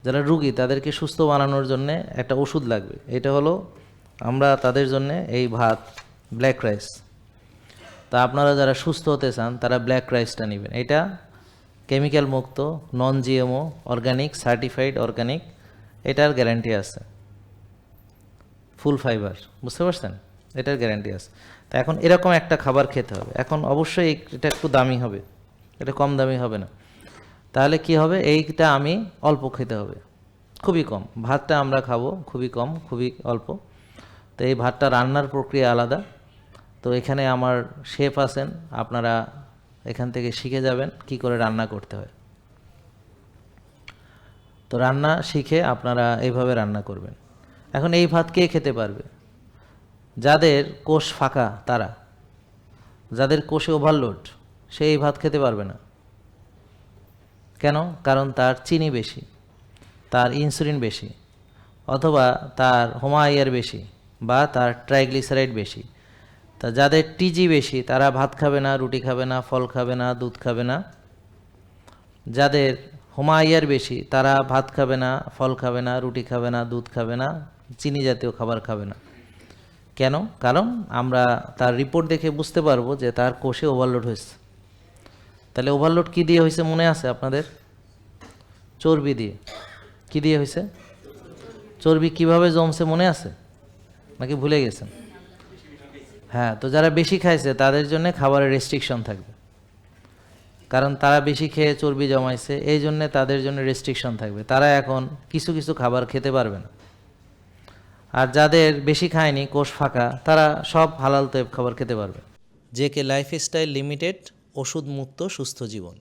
যারা রুগী তাদেরকে সুস্থ বানানোর জন্য একটা ওষুধ লাগবে। এটা হলো আমরা তাদের জন্য এই ভাত, ব্ল্যাক রাইস। তা আপনারা যারা সুস্থ হতে চান তারা ব্ল্যাক রাইসটা নেবেন। এটা কেমিক্যাল মুক্ত, নন জিএমও, অর্গানিক, সার্টিফাইড অর্গানিক, এটার গ্যারান্টি আছে। ফুল ফাইবার, বুঝতে পারছেন? এটার গ্যারান্টি আছে। তা এখন এরকম একটা খাবার খেতে হবে। এখন অবশ্যই এটা একটু দামি হবে, এটা কম দামি হবে না। তাহলে কি হবে, এইটা আমি অল্প খেতে হবে, খুবই কম। ভাতটা আমরা খাবো খুবই কম, খুবই অল্প। তো এই ভাতটা রান্নার প্রক্রিয়া আলাদা। তো এখানে আমার শেফ আছেন, আপনারা এখান থেকে শিখে যাবেন কি করে রান্না করতে হয়। তো রান্না শিখে আপনারা এইভাবে রান্না করবেন। এখন এই ভাত কে খেতে পারবে? যাদের কোষ ফাঁকা তারা, যাদের কোষে ওভারলোড, সে এই ভাত খেতে পারবে না। কেন? কারণ তার চিনি বেশি, তার ইনসুলিন বেশি, অথবা তার হোমায়ার বেশি, বা তার ট্রাইগ্লিসারাইড বেশি। তা যাদের টিজি বেশি তারা ভাত খাবে না, রুটি খাবে না, ফল খাবে না, দুধ খাবে না। যাদের হোমায়ার বেশি তারা ভাত খাবে না, ফল খাবে না, রুটি খাবে না, দুধ খাবে না, চিনি জাতীয় খাবার খাবে না। কেন? কারণ আমরা তার রিপোর্ট দেখে বুঝতে পারবো যে তার কোষে ওভারলোড হয়েছে। তাহলে ওভারলোড কি দিয়ে হয়েছে মনে আছে আপনাদের? চর্বি দিয়ে। কি দিয়ে হয়েছে? চর্বি কিভাবে জমছে মনে আছে নাকি ভুলে গেছেন? হ্যাঁ, তো যারা বেশি খাইছে তাদের জন্য খাবারের রেস্ট্রিকশন থাকবে, কারণ তারা বেশি খেয়ে চর্বি জমাইছে, এই জন্যে তাদের জন্য রেস্ট্রিকশন থাকবে। তারা এখন কিছু কিছু খাবার খেতে পারবে না। আর যাদের বেশি খায়নি, কোষ ফাঁকা, তারা সব হালাল তৈব খাবার খেতে পারবে। জেকে লাইফস্টাইল লিমিটেড, ওষুধ মুক্ত সুস্থ জীবন।